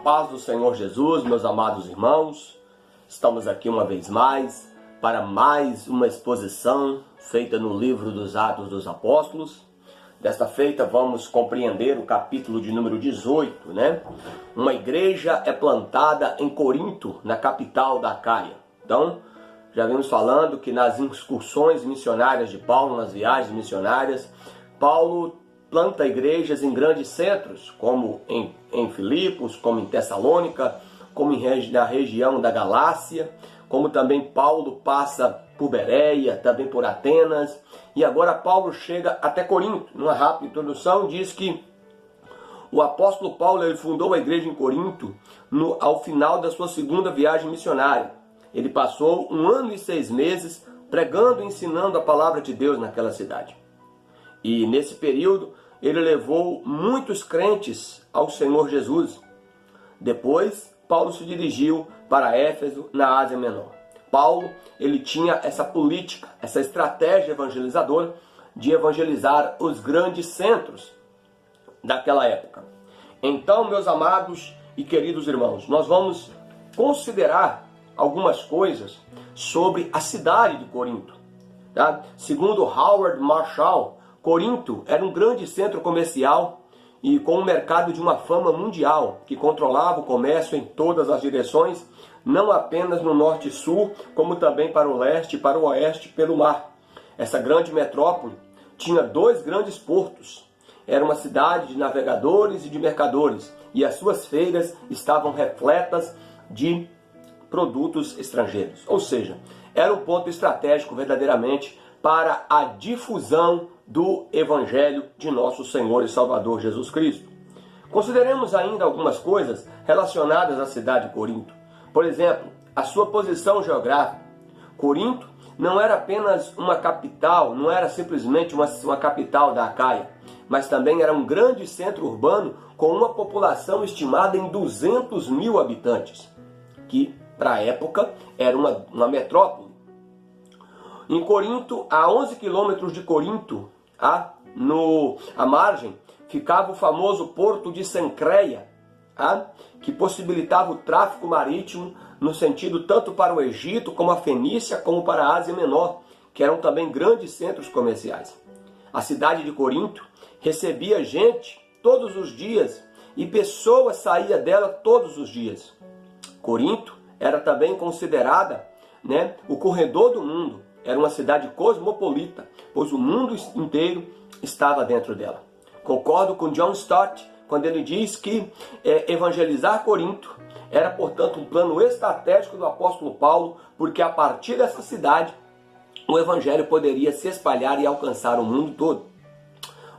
paz do Senhor Jesus, meus amados irmãos. Estamos aqui uma vez mais para mais uma exposição feita no livro dos Atos dos Apóstolos. Desta feita vamos compreender o capítulo de número 18, né? Uma igreja é plantada em Corinto, na capital da Acaia. Então, já vimos falando que nas excursões missionárias de Paulo, nas viagens missionárias, Paulo planta igrejas em grandes centros, como em Filipos, como em Tessalônica, como na região da Galácia, como também Paulo passa por Bereia, também por Atenas, e agora Paulo chega até Corinto. Numa rápida introdução, diz que o apóstolo Paulo ele fundou a igreja em Corinto ao final da sua segunda viagem missionária. Ele passou 1 ano e 6 meses pregando e ensinando a palavra de Deus naquela cidade. E nesse período, ele levou muitos crentes ao Senhor Jesus. Depois, Paulo se dirigiu para Éfeso, na Ásia Menor. Paulo, ele tinha essa política, essa estratégia evangelizadora de evangelizar os grandes centros daquela época. Então, meus amados e queridos irmãos, nós vamos considerar algumas coisas sobre a cidade de Corinto. Tá? Segundo Howard Marshall, Corinto era um grande centro comercial e com um mercado de uma fama mundial, que controlava o comércio em todas as direções, não apenas no norte e sul, como também para o leste e para o oeste pelo mar. Essa grande metrópole tinha 2 grandes portos. Era uma cidade de navegadores e de mercadores, e as suas feiras estavam repletas de produtos estrangeiros. Ou seja, era um ponto estratégico verdadeiramente para a difusão do Evangelho de nosso Senhor e Salvador Jesus Cristo. Consideremos ainda algumas coisas relacionadas à cidade de Corinto. Por exemplo, a sua posição geográfica. Corinto não era apenas uma capital, não era simplesmente uma capital da Acaia, mas também era um grande centro urbano com uma população estimada em 200 mil habitantes, que para a época era uma metrópole. Em Corinto, a 11 quilômetros de Corinto, à margem, ficava o famoso porto de Cencreia, que possibilitava o tráfico marítimo no sentido tanto para o Egito, como a Fenícia, como para a Ásia Menor, que eram também grandes centros comerciais. A cidade de Corinto recebia gente todos os dias e pessoas saíam dela todos os dias. Corinto era também considerada, o corredor do mundo. Era uma cidade cosmopolita, pois o mundo inteiro estava dentro dela. Concordo com John Stott quando ele diz que evangelizar Corinto era, portanto, um plano estratégico do apóstolo Paulo, porque a partir dessa cidade o evangelho poderia se espalhar e alcançar o mundo todo.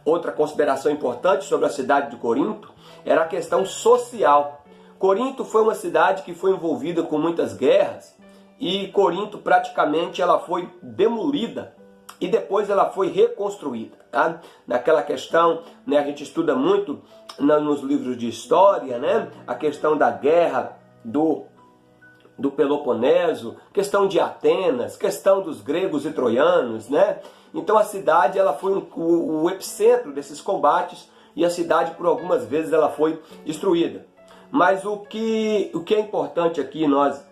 Outra consideração importante sobre a cidade de Corinto era a questão social. Corinto foi uma cidade que foi envolvida com muitas guerras, e Corinto praticamente ela foi demolida e depois ela foi reconstruída. Tá? Naquela questão, a gente estuda muito nos livros de história, a questão da guerra do Peloponeso, questão de Atenas, questão dos gregos e troianos. Então a cidade ela foi o epicentro desses combates e a cidade por algumas vezes ela foi destruída. Mas o que é importante aqui nós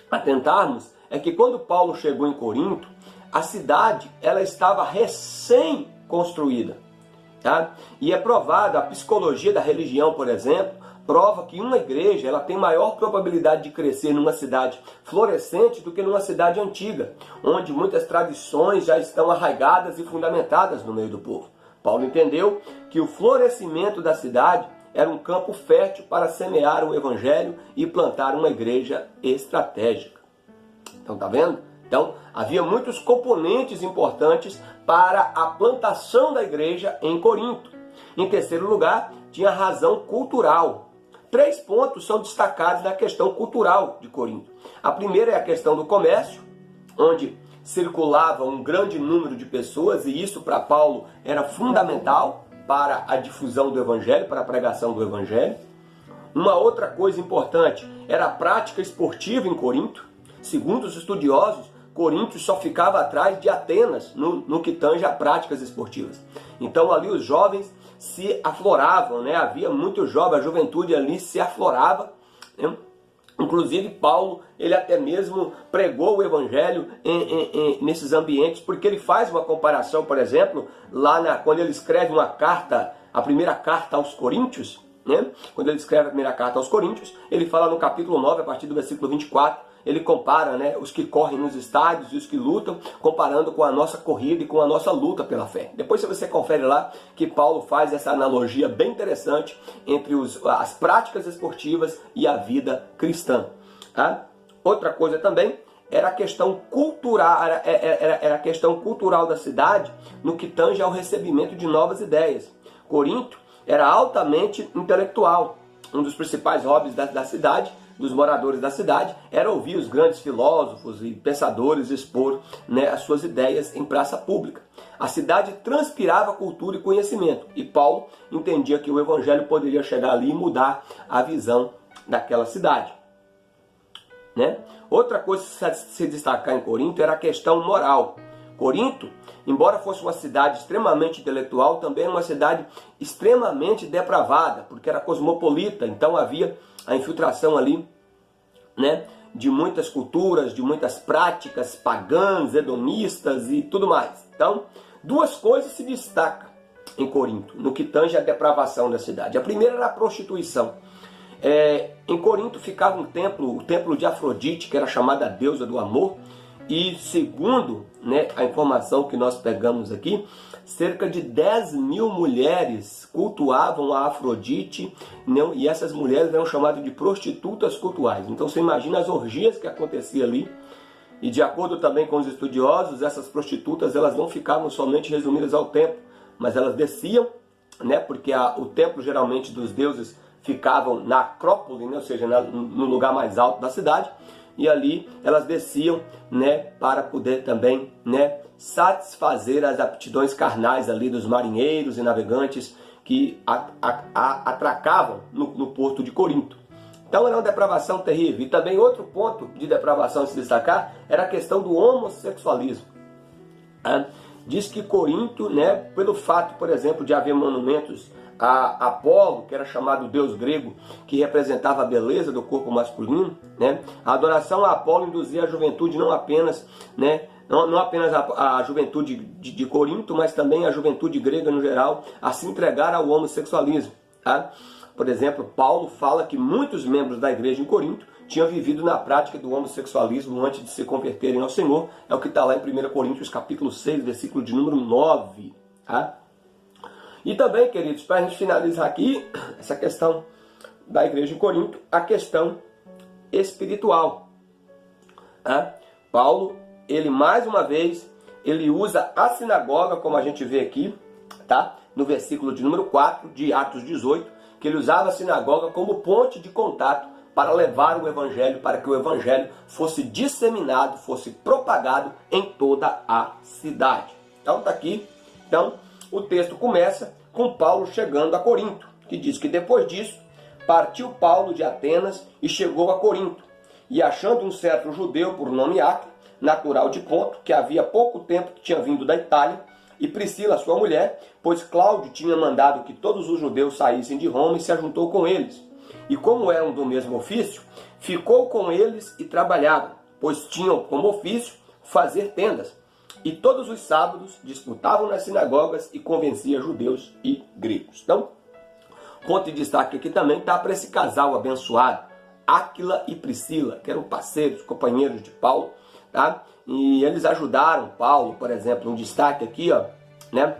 atentarmos é que quando Paulo chegou em Corinto, a cidade ela estava recém-construída. Tá? E é provado, a psicologia da religião, por exemplo, prova que uma igreja ela tem maior probabilidade de crescer numa cidade florescente do que numa cidade antiga, onde muitas tradições já estão arraigadas e fundamentadas no meio do povo. Paulo entendeu que o florescimento da cidade era um campo fértil para semear o evangelho e plantar uma igreja estratégica. Então, tá vendo? Então, havia muitos componentes importantes para a plantação da igreja em Corinto. Em terceiro lugar, tinha a razão cultural. 3 pontos são destacados na questão cultural de Corinto. A primeira é a questão do comércio, onde circulava um grande número de pessoas, e isso para Paulo era fundamental para a difusão do Evangelho, para a pregação do Evangelho. Uma outra coisa importante era a prática esportiva em Corinto. Segundo os estudiosos, Corinto só ficava atrás de Atenas no que tange a práticas esportivas. Então ali os jovens se afloravam, né? Havia muitos jovens, a juventude ali se aflorava, né? Inclusive Paulo, ele até mesmo pregou o evangelho nesses ambientes, porque ele faz uma comparação, por exemplo, quando ele escreve uma carta, a primeira carta aos Coríntios, né? Quando ele escreve a primeira carta aos Coríntios, ele fala no capítulo 9, a partir do versículo 24, ele compara, né, os que correm nos estádios e os que lutam, comparando com a nossa corrida e com a nossa luta pela fé. Depois você confere lá que Paulo faz essa analogia bem interessante entre as práticas esportivas e a vida cristã. Tá? Outra coisa também era a questão cultural, era a questão cultural da cidade no que tange ao recebimento de novas ideias. Corinto era altamente intelectual. Um dos principais hobbies da cidade, dos moradores da cidade, era ouvir os grandes filósofos e pensadores expor, né, as suas ideias em praça pública. A cidade transpirava cultura e conhecimento, e Paulo entendia que o evangelho poderia chegar ali e mudar a visão daquela cidade. Né? Outra coisa que se destacar em Corinto era a questão moral. Corinto, embora fosse uma cidade extremamente intelectual, também era uma cidade extremamente depravada, porque era cosmopolita, então havia a infiltração ali, né, de muitas culturas, de muitas práticas pagãs, hedonistas e tudo mais. Então, duas coisas se destacam em Corinto, no que tange a depravação da cidade. A primeira era a prostituição. Em Corinto ficava o templo de Afrodite, que era chamada a deusa do amor, e segundo, né, a informação que nós pegamos aqui, cerca de 10.000 mulheres cultuavam a Afrodite, né, e essas mulheres eram chamadas de prostitutas cultuais. Então você imagina as orgias que aconteciam ali, e de acordo também com os estudiosos, essas prostitutas elas não ficavam somente resumidas ao templo, mas elas desciam, né, porque o templo geralmente dos deuses ficavam na Acrópole, né, ou seja, no lugar mais alto da cidade, e ali elas desciam, né, para poder também, né, satisfazer as aptidões carnais ali dos marinheiros e navegantes que atracavam no porto de Corinto. Então era uma depravação terrível. E também outro ponto de depravação a se destacar era a questão do homossexualismo. Diz que Corinto, né, pelo fato, por exemplo, de haver monumentos a Apolo, que era chamado deus grego, que representava a beleza do corpo masculino, né? A adoração a Apolo induzia a juventude não apenas, né, não apenas a juventude de Corinto, mas também a juventude grega no geral, a se entregar ao homossexualismo. Tá? Por exemplo, Paulo fala que muitos membros da igreja em Corinto tinham vivido na prática do homossexualismo antes de se converterem ao Senhor. É o que está lá em 1 Coríntios capítulo 6, versículo de número 9. Tá? E também, queridos, para a gente finalizar aqui essa questão da igreja em Corinto, a questão espiritual. Tá? Paulo, ele mais uma vez, ele usa a sinagoga, como a gente vê aqui, tá? No versículo de número 4 de Atos 18, que ele usava a sinagoga como ponte de contato para levar o evangelho, para que o evangelho fosse disseminado, fosse propagado em toda a cidade. Então está aqui, então o texto começa com Paulo chegando a Corinto, que diz que depois disso, partiu Paulo de Atenas e chegou a Corinto, e achando um certo judeu por nome Áquila, natural de Ponto, que havia pouco tempo que tinha vindo da Itália, e Priscila, sua mulher, pois Cláudio tinha mandado que todos os judeus saíssem de Roma e se ajuntou com eles. E como eram do mesmo ofício, ficou com eles e trabalhava, pois tinham como ofício fazer tendas. E todos os sábados disputavam nas sinagogas e convencia judeus e gregos. Então, ponto de destaque aqui também está para esse casal abençoado, Áquila e Priscila, que eram parceiros, companheiros de Paulo, tá? E eles ajudaram Paulo, por exemplo, um destaque aqui, ó, né?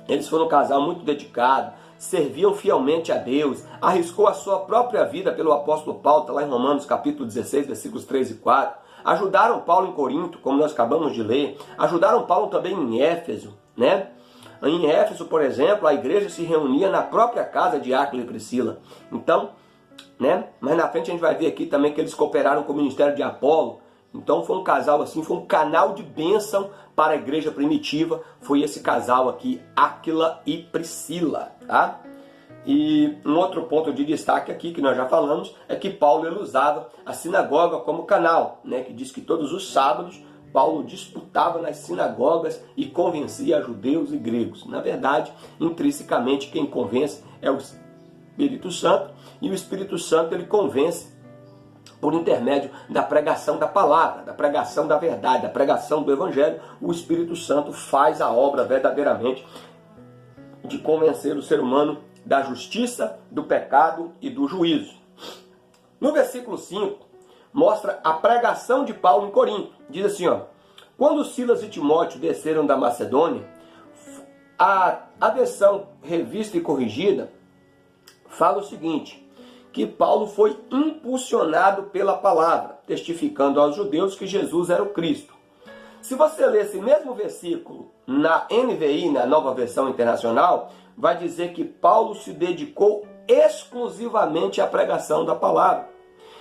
Eles foram um casal muito dedicado, serviam fielmente a Deus, arriscou a sua própria vida pelo apóstolo Paulo, está lá em Romanos capítulo 16, versículos 3 e 4. Ajudaram Paulo em Corinto, como nós acabamos de ler. Ajudaram Paulo também em Éfeso, né? Em Éfeso, por exemplo, a igreja se reunia na própria casa de Áquila e Priscila. Então, né? Mas na frente a gente vai ver aqui também que eles cooperaram com o ministério de Apolo. Então foi um casal assim, foi um canal de bênção para a igreja primitiva. Foi esse casal aqui, Áquila e Priscila, tá? E um outro ponto de destaque aqui, que nós já falamos, é que Paulo ele usava a sinagoga como canal, né? Que diz que todos os sábados Paulo disputava nas sinagogas e convencia judeus e gregos. Na verdade, intrinsecamente, quem convence é o Espírito Santo, e o Espírito Santo ele convence por intermédio da pregação da palavra, da pregação da verdade, da pregação do Evangelho. O Espírito Santo faz a obra verdadeiramente de convencer o ser humano da justiça, do pecado e do juízo. No versículo 5, mostra a pregação de Paulo em Corinto. Diz assim, ó: quando Silas e Timóteo desceram da Macedônia, a versão revista e corrigida fala o seguinte, que Paulo foi impulsionado pela palavra, testificando aos judeus que Jesus era o Cristo. Se você ler esse mesmo versículo na NVI, na Nova Versão Internacional, vai dizer que Paulo se dedicou exclusivamente à pregação da palavra.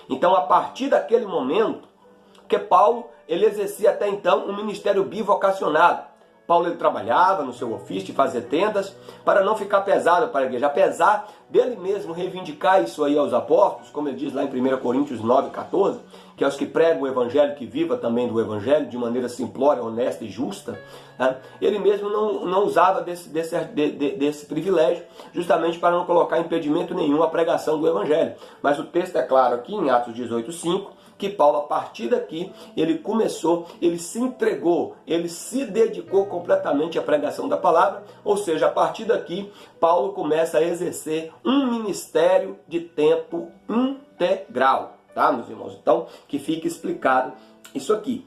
Então, a partir daquele momento, que Paulo ele exercia até então um ministério bivocacionado. Paulo ele trabalhava no seu ofício de fazer tendas para não ficar pesado para a igreja. Apesar dele mesmo reivindicar isso aí aos apóstolos, como ele diz lá em 1 Coríntios 9,14, que é os que pregam o evangelho, que viva também do evangelho de maneira simplória, honesta e justa, né? Ele mesmo não usava desse privilégio, justamente para não colocar impedimento nenhum à pregação do evangelho. Mas o texto é claro aqui em Atos 18,5, que Paulo, a partir daqui, ele se entregou, ele se dedicou completamente à pregação da palavra, ou seja, a partir daqui, Paulo começa a exercer um ministério de tempo integral, tá, meus irmãos? Então, que fique explicado isso aqui.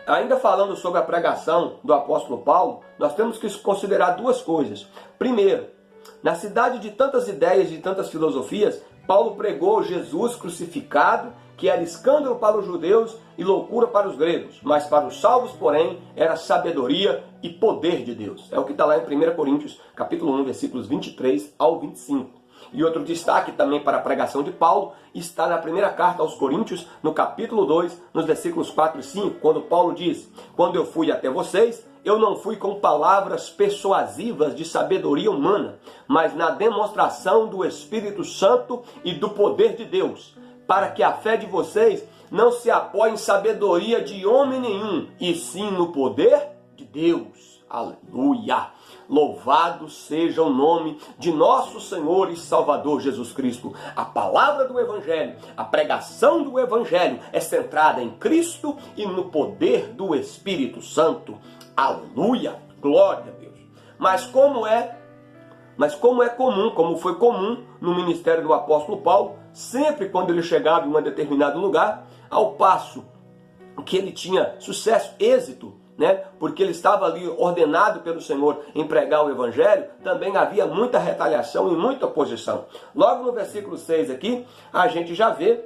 Ainda falando sobre a pregação do apóstolo Paulo, nós temos que considerar duas coisas. Primeiro, na cidade de tantas ideias, de tantas filosofias, Paulo pregou Jesus crucificado, que era escândalo para os judeus e loucura para os gregos, mas para os salvos, porém, era sabedoria e poder de Deus. É o que está lá em 1 Coríntios, capítulo 1, versículos 23 ao 25. E outro destaque também para a pregação de Paulo está na primeira carta aos Coríntios, no capítulo 2, nos versículos 4 e 5, quando Paulo diz: quando eu fui até vocês, eu não fui com palavras persuasivas de sabedoria humana, mas na demonstração do Espírito Santo e do poder de Deus, para que a fé de vocês não se apoie em sabedoria de homem nenhum, e sim no poder de Deus. Aleluia! Louvado seja o nome de nosso Senhor e Salvador Jesus Cristo. A palavra do Evangelho, a pregação do Evangelho é centrada em Cristo e no poder do Espírito Santo. Aleluia! Glória a Deus! Mas como é comum, como foi comum no ministério do apóstolo Paulo, sempre quando ele chegava em um determinado lugar, ao passo que ele tinha sucesso, êxito, né? Porque ele estava ali ordenado pelo Senhor em pregar o Evangelho, também havia muita retaliação e muita oposição. Logo no versículo 6 aqui, a gente já vê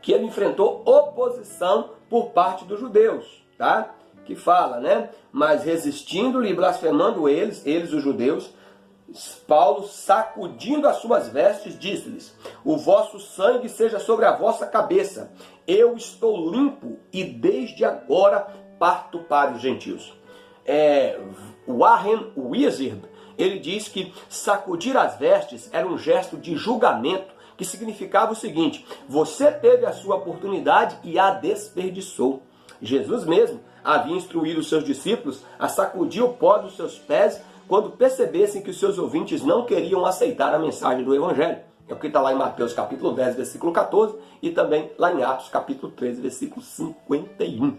que ele enfrentou oposição por parte dos judeus, tá? Que fala, né? Mas resistindo-lhe e blasfemando eles os judeus, Paulo, sacudindo as suas vestes, disse-lhes: o vosso sangue seja sobre a vossa cabeça. Eu estou limpo e desde agora parto para os gentios. Warren Wiersbe, ele diz que sacudir as vestes era um gesto de julgamento, que significava o seguinte: você teve a sua oportunidade e a desperdiçou. Jesus mesmo havia instruído os seus discípulos a sacudir o pó dos seus pés quando percebessem que os seus ouvintes não queriam aceitar a mensagem do Evangelho. É o que está lá em Mateus capítulo 10, versículo 14, e também lá em Atos capítulo 13, versículo 51.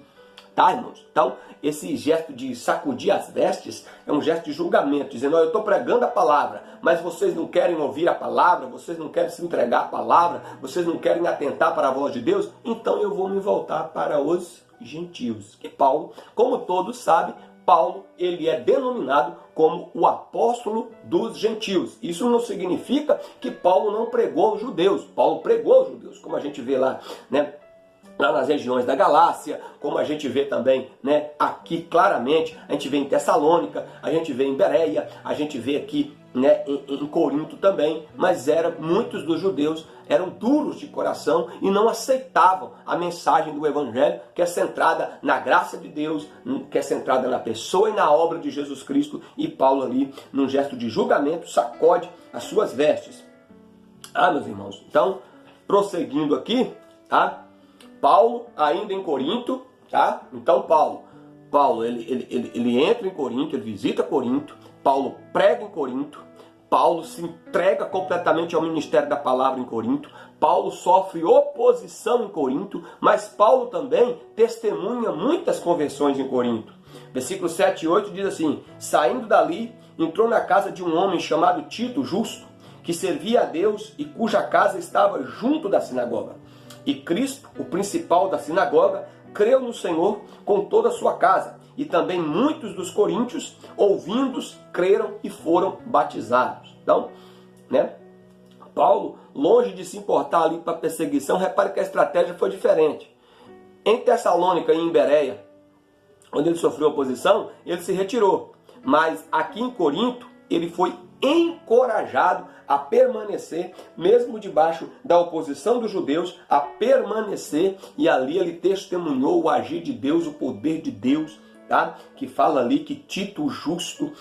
Tá, irmãos? Então, esse gesto de sacudir as vestes é um gesto de julgamento, dizendo: eu estou pregando a palavra, mas vocês não querem ouvir a palavra, vocês não querem se entregar à palavra, vocês não querem atentar para a voz de Deus, então eu vou me voltar para os gentios. Que Paulo, como todos sabem, Paulo, ele é denominado como o apóstolo dos gentios. Isso não significa que Paulo não pregou aos judeus. Paulo pregou aos judeus, como a gente vê lá, né? Lá nas regiões da Galácia, como a gente vê também, né, aqui claramente, a gente vê em Tessalônica, a gente vê em Bereia, a gente vê aqui, né, em Corinto também, mas muitos dos judeus eram duros de coração e não aceitavam a mensagem do Evangelho, que é centrada na graça de Deus, que é centrada na pessoa e na obra de Jesus Cristo, e Paulo ali, num gesto de julgamento, sacode as suas vestes. Meus irmãos, então, prosseguindo aqui, tá? Paulo, ainda em Corinto, tá? Então Paulo ele entra em Corinto, ele visita Corinto, Paulo prega em Corinto, Paulo se entrega completamente ao ministério da palavra em Corinto, Paulo sofre oposição em Corinto, mas Paulo também testemunha muitas conversões em Corinto. Versículo 7 e 8 diz assim: saindo dali, entrou na casa de um homem chamado Tito, justo, que servia a Deus e cuja casa estava junto da sinagoga. E Crispo, o principal da sinagoga, creu no Senhor com toda a sua casa. E também muitos dos coríntios, ouvindo-os, creram e foram batizados. Então, Paulo, longe de se importar ali para a perseguição, repare que a estratégia foi diferente. Em Tessalônica e em Bereia, onde ele sofreu oposição, ele se retirou. Mas aqui em Corinto, ele foi encorajado a permanecer, mesmo debaixo da oposição dos judeus, a permanecer, e ali ele testemunhou o agir de Deus, o poder de Deus, tá? Que fala ali que Tito, o justo,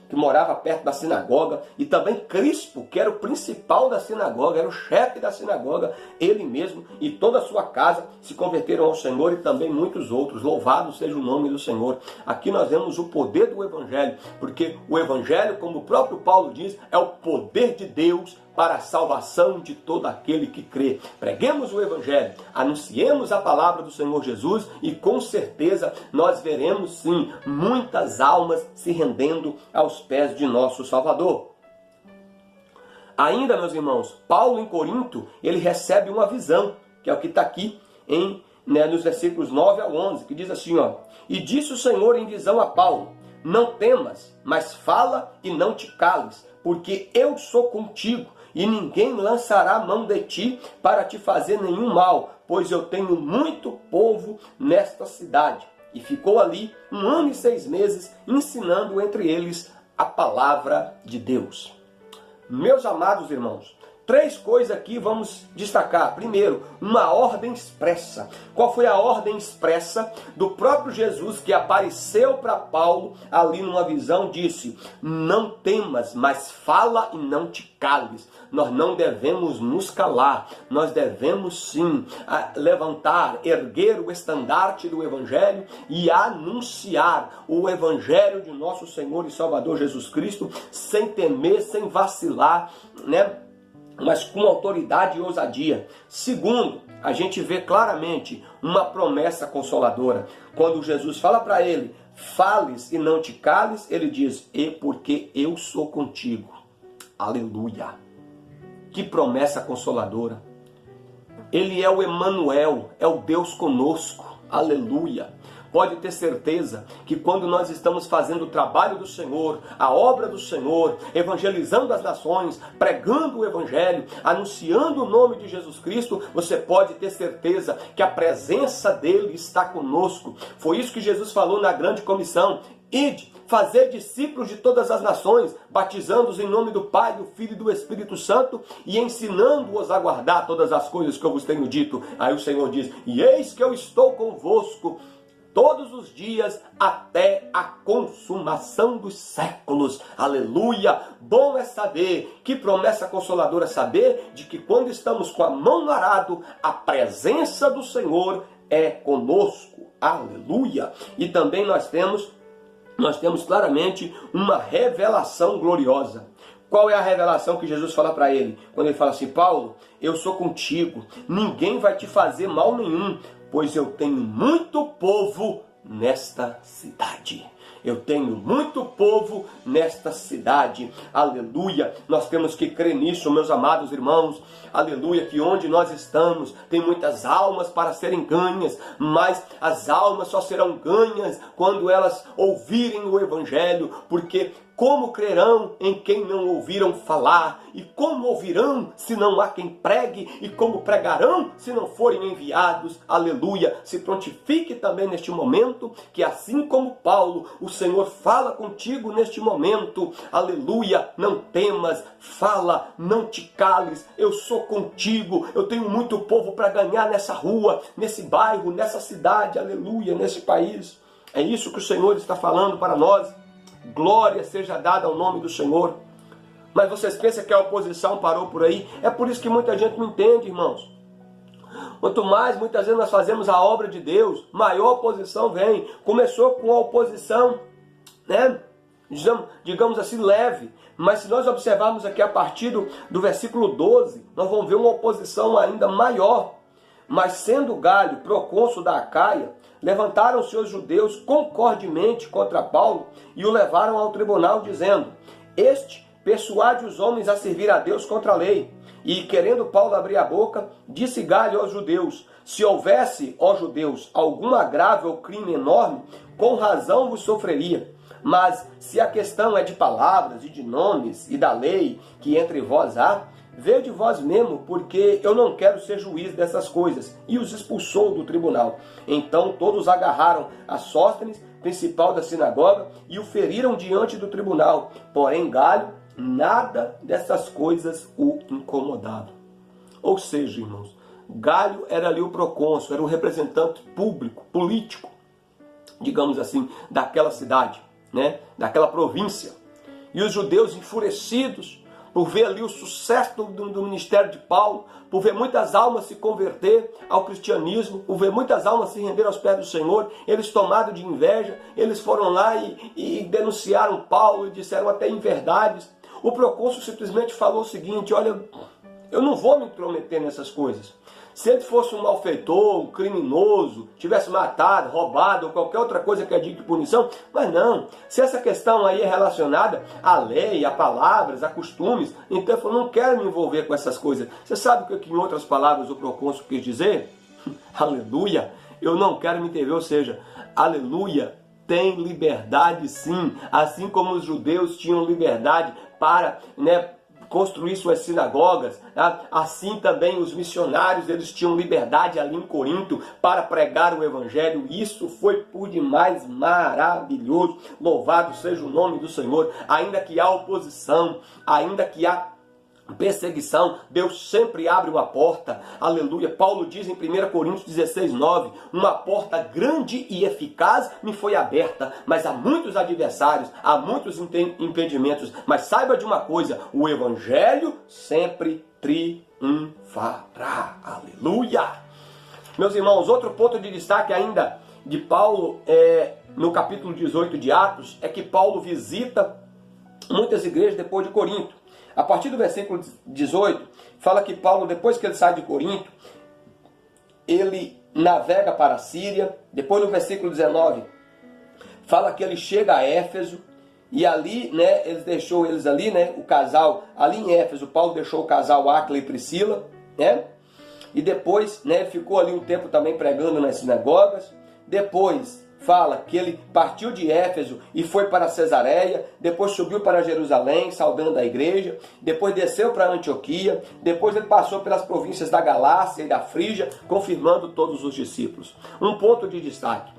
que morava perto da sinagoga, e também Crispo, que era o principal da sinagoga, era o chefe da sinagoga, ele mesmo e toda a sua casa se converteram ao Senhor, e também muitos outros. Louvado seja o nome do Senhor. Aqui nós vemos o poder do Evangelho, porque o Evangelho, como o próprio Paulo diz, é o poder de Deus para a salvação de todo aquele que crê. Preguemos o Evangelho, anunciemos a palavra do Senhor Jesus, e com certeza nós veremos sim muitas almas se rendendo aos pés de nosso Salvador. Ainda, meus irmãos, Paulo em Corinto, ele recebe uma visão, que é o que está aqui nos versículos 9 ao 11, que diz assim, e disse o Senhor em visão a Paulo: não temas, mas fala e não te cales, porque eu sou contigo, e ninguém lançará a mão de ti para te fazer nenhum mal, pois eu tenho muito povo nesta cidade. E ficou ali 1 ano e 6 meses, ensinando entre eles a palavra de Deus. Meus amados irmãos, 3 coisas aqui vamos destacar. Primeiro, uma ordem expressa. Qual foi a ordem expressa do próprio Jesus, que apareceu para Paulo ali numa visão? Disse: não temas, mas fala e não te cales. Nós não devemos nos calar. Nós devemos sim levantar, erguer o estandarte do Evangelho e anunciar o Evangelho de nosso Senhor e Salvador Jesus Cristo, sem temer, sem vacilar, mas com autoridade e ousadia. Segundo, a gente vê claramente uma promessa consoladora. Quando Jesus fala para ele: fales e não te cales, ele diz: e porque eu sou contigo. Aleluia! Que promessa consoladora! Ele é o Emanuel, é o Deus conosco. Aleluia! Pode ter certeza que quando nós estamos fazendo o trabalho do Senhor, a obra do Senhor, evangelizando as nações, pregando o Evangelho, anunciando o nome de Jesus Cristo, você pode ter certeza que a presença dele está conosco. Foi isso que Jesus falou na grande comissão: ide, fazer discípulos de todas as nações, batizando-os em nome do Pai, do Filho e do Espírito Santo, e ensinando-os a guardar todas as coisas que eu vos tenho dito. Aí o Senhor diz: e eis que eu estou convosco todos os dias até a consumação dos séculos. Aleluia! Bom é saber, que promessa consoladora saber, de que quando estamos com a mão no arado, a presença do Senhor é conosco. Aleluia! E também nós temos claramente uma revelação gloriosa. Qual é a revelação que Jesus fala para ele? Quando ele fala assim: Paulo, eu sou contigo, ninguém vai te fazer mal nenhum, pois eu tenho muito povo nesta cidade. Eu tenho muito povo nesta cidade. Aleluia. Nós temos que crer nisso, meus amados irmãos. Aleluia. Que onde nós estamos tem muitas almas para serem ganhas, mas as almas só serão ganhas quando elas ouvirem o Evangelho, porque como crerão em quem não ouviram falar? E como ouvirão se não há quem pregue? E como pregarão se não forem enviados? Aleluia! Se prontifique também neste momento, que assim como Paulo, o Senhor fala contigo neste momento. Aleluia! Não temas, fala, não te cales. Eu sou contigo. Eu tenho muito povo para ganhar nessa rua, nesse bairro, nessa cidade. Aleluia! Nesse país. É isso que o Senhor está falando para nós. Glória seja dada ao nome do Senhor. Mas vocês pensam que a oposição parou por aí? É por isso que muita gente não entende, irmãos. Quanto mais, muitas vezes, nós fazemos a obra de Deus, maior oposição vem. Começou com a oposição, né? Digamos assim, leve. Mas se nós observarmos aqui a partir do versículo 12, nós vamos ver uma oposição ainda maior. Mas sendo Galho procônsul da Acaia, levantaram-se os judeus concordemente contra Paulo e o levaram ao tribunal, dizendo: este persuade os homens a servir a Deus contra a lei. E, querendo Paulo abrir a boca, disse Galho aos judeus: se houvesse, ó judeus, algum agravio ou crime enorme, com razão vos sofreria. Mas se a questão é de palavras e de nomes e da lei que entre vós há, vede vós mesmo, porque eu não quero ser juiz dessas coisas. E os expulsou do tribunal. Então todos agarraram a Sóstenes, principal da sinagoga, e o feriram diante do tribunal. Porém Galho, nada dessas coisas o incomodava. Ou seja, irmãos, Galho era ali o procônsul, era o representante público, político, digamos assim, daquela cidade, né? Daquela província. E os judeus enfurecidos por ver ali o sucesso do ministério de Paulo, por ver muitas almas se converter ao cristianismo, por ver muitas almas se render aos pés do Senhor, eles tomados de inveja, eles foram lá e denunciaram Paulo e disseram até inverdades. O procônsul simplesmente falou o seguinte: olha, eu não vou me intrometer nessas coisas. Se ele fosse um malfeitor, um criminoso, tivesse matado, roubado ou qualquer outra coisa que é digna de punição, mas não. Se essa questão aí é relacionada à lei, a palavras, a costumes, então eu não quero me envolver com essas coisas. Você sabe o que em outras palavras o procônsul quis dizer? Aleluia! Eu não quero me envolver, ou seja, aleluia! Tem liberdade sim, assim como os judeus tinham liberdade para, construir suas sinagogas, assim também os missionários, eles tinham liberdade ali em Corinto para pregar o evangelho. Isso foi por demais maravilhoso. Louvado seja o nome do Senhor. Ainda que há oposição, ainda que há perseguição, Deus sempre abre uma porta. Aleluia. Paulo diz em 1 Coríntios 16:9, uma porta grande e eficaz me foi aberta, mas há muitos adversários, há muitos impedimentos. Mas saiba de uma coisa: o evangelho sempre triunfará. Aleluia. Meus irmãos, outro ponto de destaque ainda de Paulo, no capítulo 18 de Atos, é que Paulo visita muitas igrejas depois de Corinto. A partir do versículo 18, fala que Paulo, depois que ele sai de Corinto, ele navega para a Síria. Depois no versículo 19, fala que ele chega a Éfeso, e ali, eles deixou eles ali, o casal, ali em Éfeso, Paulo deixou o casal Áquila e Priscila, e depois, ficou ali um tempo também pregando nas sinagogas. Depois fala que ele partiu de Éfeso e foi para Cesareia, depois subiu para Jerusalém, saudando a igreja, depois desceu para Antioquia, depois ele passou pelas províncias da Galácia e da Frígia, confirmando todos os discípulos. Um ponto de destaque: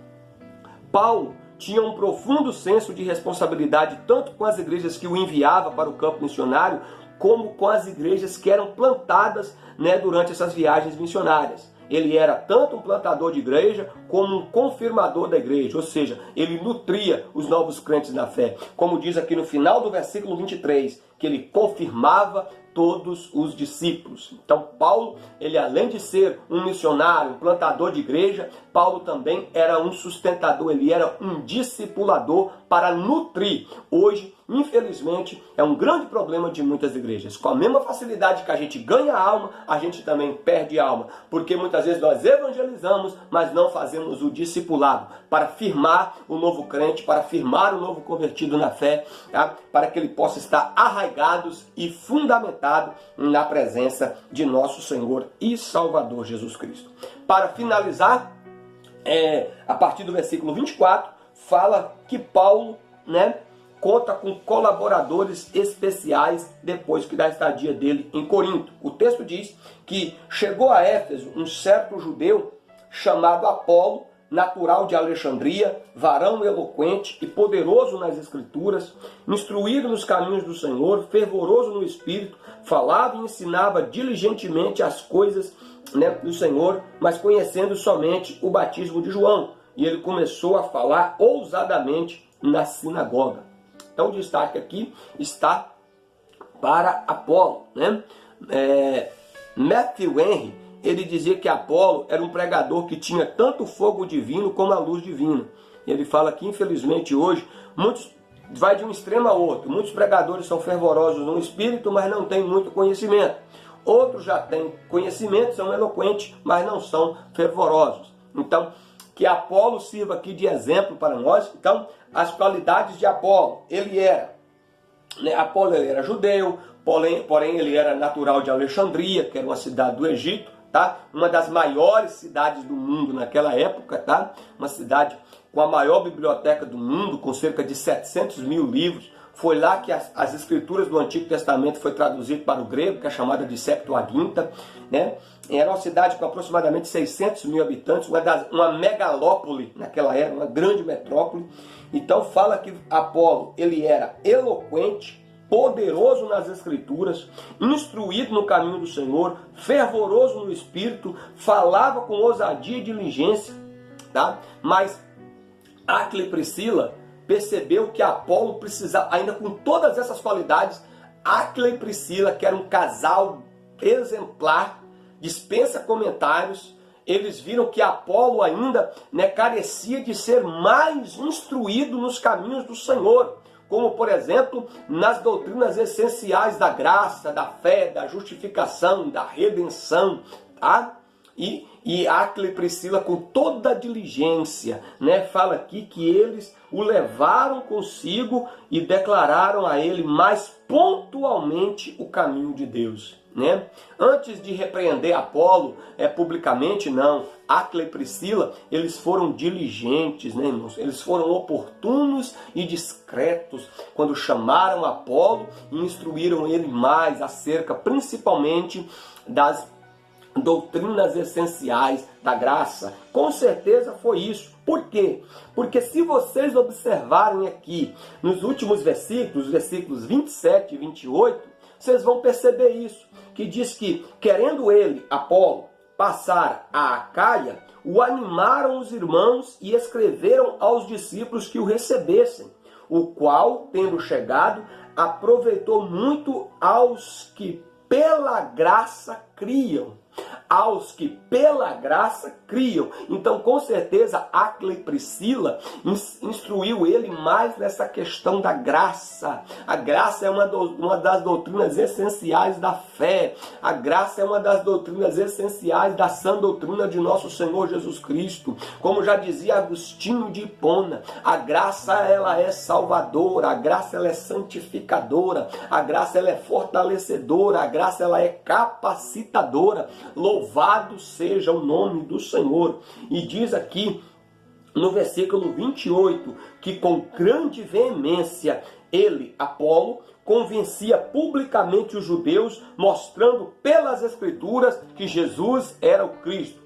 Paulo tinha um profundo senso de responsabilidade tanto com as igrejas que o enviava para o campo missionário, como com as igrejas que eram plantadas durante essas viagens missionárias. Ele era tanto um plantador de igreja como um confirmador da igreja, ou seja, ele nutria os novos crentes na fé. Como diz aqui no final do versículo 23, que ele confirmava todos os discípulos. Então Paulo, ele além de ser um missionário, um plantador de igreja, Paulo também era um sustentador, ele era um discipulador para nutrir. Hoje, infelizmente, é um grande problema de muitas igrejas. Com a mesma facilidade que a gente ganha alma, a gente também perde alma. Porque muitas vezes nós evangelizamos, mas não fazemos o discipulado para firmar o novo crente, para firmar o novo convertido na fé, para que ele possa estar arraigado e fundamentado na presença de nosso Senhor e Salvador Jesus Cristo. Para finalizar, a partir do versículo 24, fala que Paulo, conta com colaboradores especiais depois da estadia dele em Corinto. O texto diz que chegou a Éfeso um certo judeu chamado Apolo, natural de Alexandria, varão eloquente e poderoso nas escrituras, instruído nos caminhos do Senhor, fervoroso no espírito, falava e ensinava diligentemente as coisas do Senhor, mas conhecendo somente o batismo de João. E ele começou a falar ousadamente na sinagoga. Então o destaque aqui está para Apolo. Matthew Henry, ele dizia que Apolo era um pregador que tinha tanto o fogo divino como a luz divina. Ele fala que, infelizmente, hoje, muitos vai de um extremo a outro. Muitos pregadores são fervorosos no espírito, mas não têm muito conhecimento. Outros já têm conhecimento, são eloquentes, mas não são fervorosos. Então, que Apolo sirva aqui de exemplo para nós. Então, as qualidades de Apolo. Apolo ele era judeu, porém ele era natural de Alexandria, que era uma cidade do Egito, tá? Uma das maiores cidades do mundo naquela época, tá? Uma cidade com a maior biblioteca do mundo, com cerca de 700 mil livros. Foi lá que as escrituras do Antigo Testamento foi traduzido para o grego, que é chamada de Septuaginta, né? Era uma cidade com aproximadamente 600 mil habitantes, uma megalópole naquela era, uma grande metrópole. Então fala que Apolo ele era eloquente, poderoso nas escrituras, instruído no caminho do Senhor, fervoroso no espírito, falava com ousadia e diligência, tá? Mas Áquila e Priscila percebeu que Apolo precisava, ainda com todas essas qualidades, Áquila e Priscila, que era um casal exemplar, dispensa comentários, eles viram que Apolo ainda carecia de ser mais instruído nos caminhos do Senhor, como, por exemplo, nas doutrinas essenciais da graça, da fé, da justificação, da redenção, tá? E Áquila e Priscila, com toda a diligência, fala aqui que eles o levaram consigo e declararam a ele mais pontualmente o caminho de Deus. Antes de repreender Apolo publicamente, não. Áquila e Priscila, eles foram diligentes, irmãos? Eles foram oportunos e discretos quando chamaram Apolo e instruíram ele mais acerca, principalmente, das doutrinas essenciais da graça. Com certeza foi isso. Por quê? Porque se vocês observarem aqui nos últimos versículos, versículos 27 e 28, vocês vão perceber isso, que diz que, querendo ele, Apolo, passar a Acaia, o animaram os irmãos e escreveram aos discípulos que o recebessem, o qual, tendo chegado, aproveitou muito aos que pela graça criam. Aos que pela graça criam. Então, com certeza, Áquila e Priscila instruiu ele mais nessa questão da graça. A graça é uma das doutrinas essenciais da fé. A graça é uma das doutrinas essenciais da sã doutrina de nosso Senhor Jesus Cristo. Como já dizia Agostinho de Hipona, a graça ela é salvadora, a graça ela é santificadora, a graça ela é fortalecedora, a graça ela é capacitadora. Louvado seja o nome do Senhor. E diz aqui no versículo 28 que com grande veemência ele, Apolo, convencia publicamente os judeus, mostrando pelas escrituras que Jesus era o Cristo.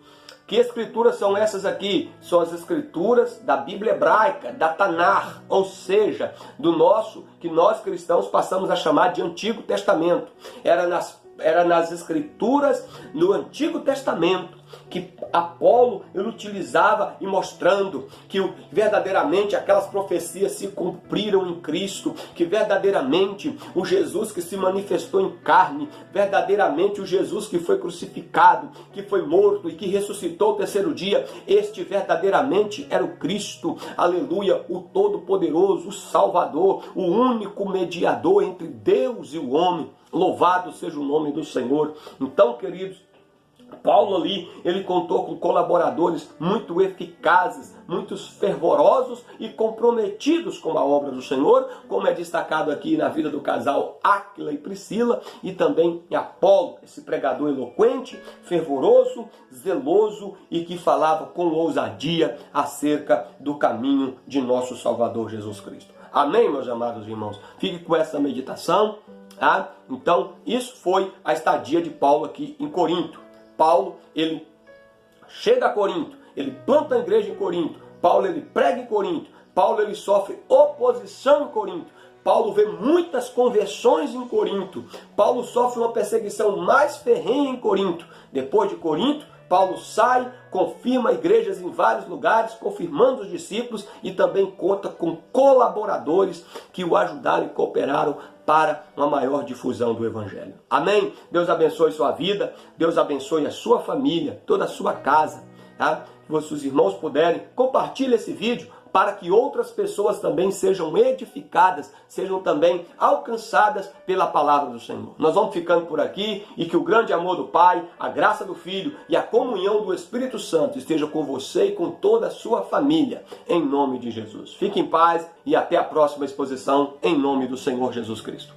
Que escrituras são essas aqui? São as escrituras da Bíblia hebraica, da Tanar, ou seja, que nós cristãos passamos a chamar de Antigo Testamento. Era nas escrituras no Antigo Testamento que Apolo ele utilizava e mostrando que verdadeiramente aquelas profecias se cumpriram em Cristo, que verdadeiramente o Jesus que se manifestou em carne, verdadeiramente o Jesus que foi crucificado, que foi morto e que ressuscitou o terceiro dia, este verdadeiramente era o Cristo, aleluia, o Todo-Poderoso, o Salvador, o único mediador entre Deus e o homem. Louvado seja o nome do Senhor. Então, queridos, Paulo ali, ele contou com colaboradores muito eficazes, muito fervorosos e comprometidos com a obra do Senhor, como é destacado aqui na vida do casal Áquila e Priscila, e também em Apolo, esse pregador eloquente, fervoroso, zeloso e que falava com ousadia acerca do caminho de nosso Salvador Jesus Cristo. Amém, meus amados irmãos? Fique com essa meditação. Tá? Então, isso foi a estadia de Paulo aqui em Corinto. Paulo, ele chega a Corinto, ele planta a igreja em Corinto. Paulo, ele prega em Corinto. Paulo, ele sofre oposição em Corinto. Paulo vê muitas conversões em Corinto. Paulo sofre uma perseguição mais ferrenha em Corinto. Depois de Corinto, Paulo sai, confirma igrejas em vários lugares, confirmando os discípulos e também conta com colaboradores que o ajudaram e cooperaram para uma maior difusão do Evangelho. Amém? Deus abençoe sua vida, Deus abençoe a sua família, toda a sua casa. Tá? Se os irmãos puderem, compartilhe esse vídeo para que outras pessoas também sejam edificadas, sejam também alcançadas pela palavra do Senhor. Nós vamos ficando por aqui e que o grande amor do Pai, a graça do Filho e a comunhão do Espírito Santo esteja com você e com toda a sua família, em nome de Jesus. Fique em paz e até a próxima exposição, em nome do Senhor Jesus Cristo.